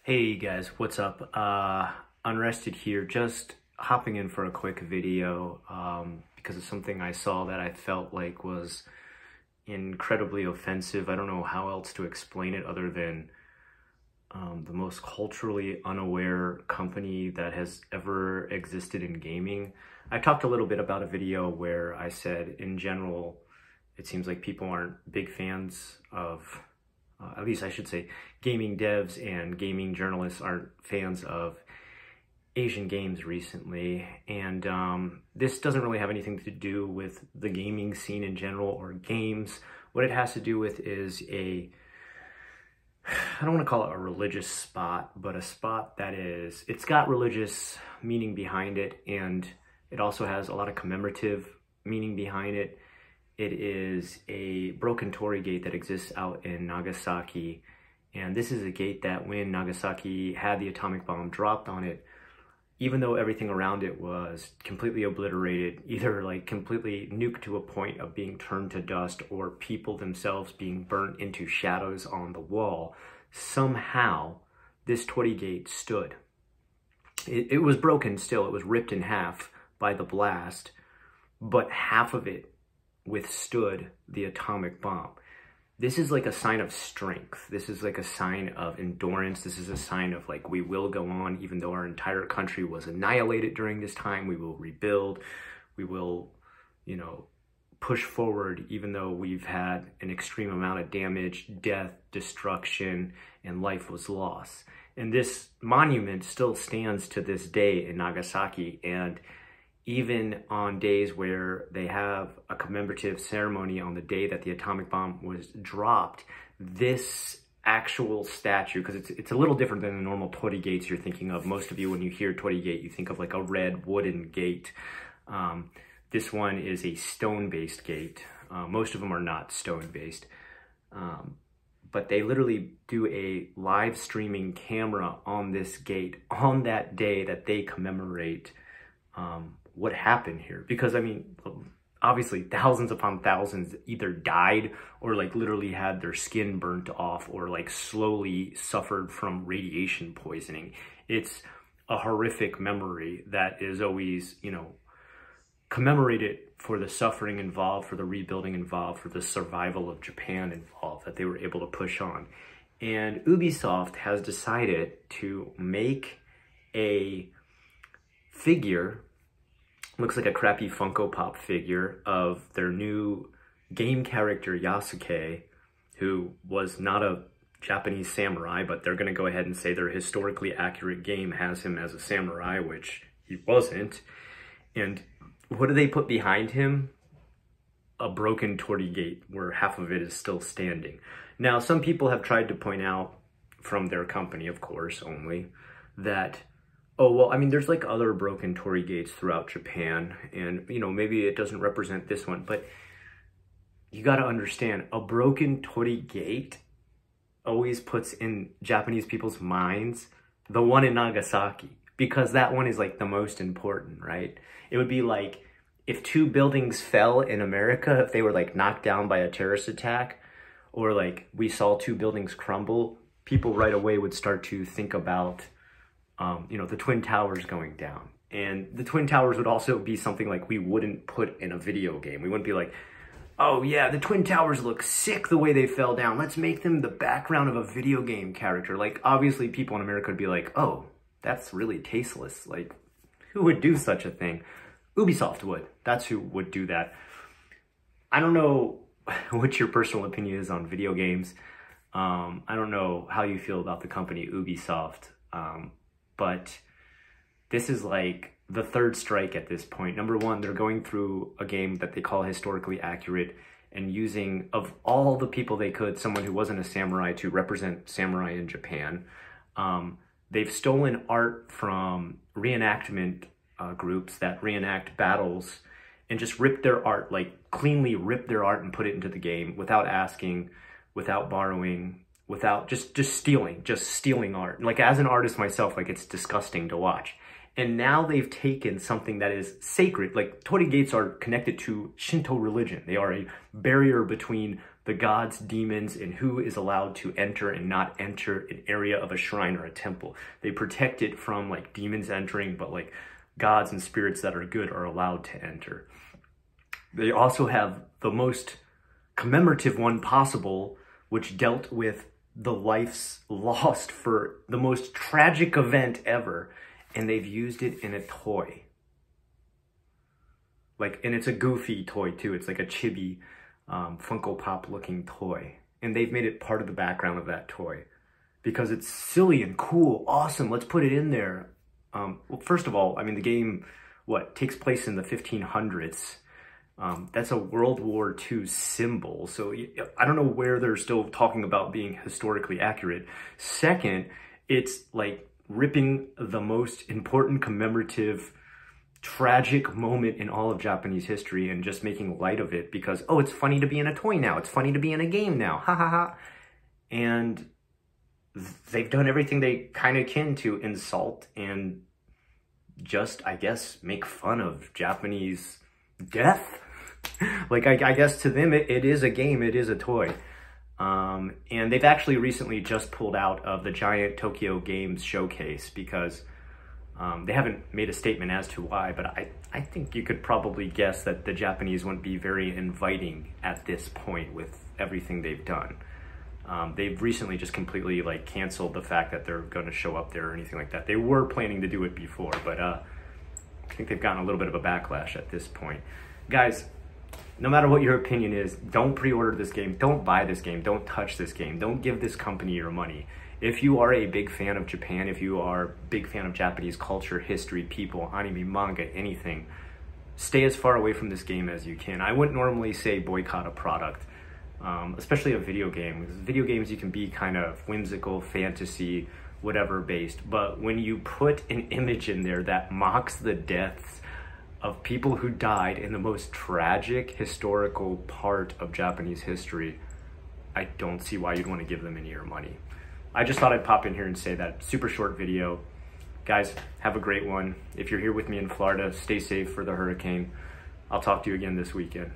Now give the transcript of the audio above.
Hey guys, what's up? Unrested here, just hopping in for a quick video because of something I saw that I felt like was incredibly offensive. I don't know how else to explain it other than the most culturally unaware company that has ever existed in gaming. I talked a little bit about a video where I said, in general, it seems like people aren't big fans of at least I should say, gaming devs and gaming journalists aren't fans of Asian games recently. And this doesn't really have anything to do with the gaming scene in general or games. What it has to do with is I don't want to call it a religious spot, but a spot that it's got religious meaning behind it, and it also has a lot of commemorative meaning behind it. It is a broken torii gate that exists out in Nagasaki. And this is a gate that when Nagasaki had the atomic bomb dropped on it, even though everything around it was completely obliterated, either like completely nuked to a point of being turned to dust or people themselves being burnt into shadows on the wall, somehow this torii gate stood. It was broken still, it was ripped in half by the blast, but half of it withstood the atomic bomb. This is like a sign of strength. This is like a sign of endurance. This is a sign of like, we will go on even though our entire country was annihilated during this time. We will rebuild. We will, push forward even though we've had an extreme amount of damage, death, destruction, and life was lost. And this monument still stands to this day in Nagasaki, and even on days where they have a commemorative ceremony on the day that the atomic bomb was dropped, this actual statue, because it's a little different than the normal torii gates you're thinking of. Most of you, when you hear torii gate, you think of like a red wooden gate. This one is a stone-based gate. Most of them are not stone-based. But they literally do a live streaming camera on this gate on that day that they commemorate what happened here. Because I mean, obviously thousands upon thousands either died or like literally had their skin burnt off or like slowly suffered from radiation poisoning. It's a horrific memory that is always, commemorated for the suffering involved, for the rebuilding involved, for the survival of Japan involved that they were able to push on. And Ubisoft has decided to make a figure, looks like a crappy Funko Pop figure, of their new game character Yasuke, who was not a Japanese samurai, but they're going to go ahead and say their historically accurate game has him as a samurai, which he wasn't. And what do they put behind him? A broken torii gate where half of it is still standing. Now, some people have tried to point out, from their company, of course, only, that oh, well, I mean, there's like other broken torii gates throughout Japan, and, maybe it doesn't represent this one, but you got to understand, a broken torii gate always puts in Japanese people's minds the one in Nagasaki, because that one is like the most important, right? It would be like if two buildings fell in America, if they were like knocked down by a terrorist attack, or like we saw two buildings crumble, people right away would start to think about the Twin Towers going down. And the Twin Towers would also be something like we wouldn't put in a video game. We wouldn't be like, oh yeah, the Twin Towers look sick the way they fell down. Let's make them the background of a video game character. Like, obviously people in America would be like, oh, that's really tasteless. Like, who would do such a thing? Ubisoft would. That's who would do that. I don't know what your personal opinion is on video games. I don't know how you feel about the company Ubisoft. But this is like the third strike at this point. Number one, they're going through a game that they call historically accurate and using, of all the people they could, someone who wasn't a samurai to represent samurai in Japan. They've stolen art from reenactment groups that reenact battles and just ripped their art, like cleanly ripped their art and put it into the game without asking, without borrowing, without just stealing art. Like, as an artist myself, like, it's disgusting to watch. And now they've taken something that is sacred. Like, torii gates are connected to Shinto religion. They are a barrier between the gods, demons, and who is allowed to enter and not enter an area of a shrine or a temple. They protect it from like demons entering, but like gods and spirits that are good are allowed to enter. They also have the most commemorative one possible, which dealt with the lives lost for the most tragic event ever, and they've used it in a toy. Like, and it's a goofy toy too. It's like a chibi Funko Pop looking toy, and they've made it part of the background of that toy because it's silly and cool, awesome. Let's put it in there. Well, first of all, I mean, the game takes place in the 1500s. That's a World War II symbol. So I don't know where they're still talking about being historically accurate. Second, it's like ripping the most important commemorative tragic moment in all of Japanese history and just making light of it because, oh, it's funny to be in a toy now. It's funny to be in a game now. Ha ha ha. And they've done everything they kind of can to insult and just, I guess, make fun of Japanese death. Like, I guess to them, it is a game, it is a toy. And they've actually recently just pulled out of the giant Tokyo Games showcase because they haven't made a statement as to why, but I think you could probably guess that the Japanese wouldn't be very inviting at this point with everything they've done. They've recently just completely like canceled the fact that they're going to show up there or anything like that. They were planning to do it before, but I think they've gotten a little bit of a backlash at this point. Guys, no matter what your opinion is, don't pre-order this game, don't buy this game, don't touch this game, don't give this company your money. If you are a big fan of Japan, if you are a big fan of Japanese culture, history, people, anime, manga, anything, stay as far away from this game as you can. I wouldn't normally say boycott a product, especially a video game. Because video games, you can be kind of whimsical, fantasy, whatever based, but when you put an image in there that mocks the deaths of people who died in the most tragic historical part of Japanese history, I don't see why you'd want to give them any of your money. I just thought I'd pop in here and say that. Super short video. Guys, have a great one. If you're here with me in Florida, stay safe for the hurricane. I'll talk to you again this weekend.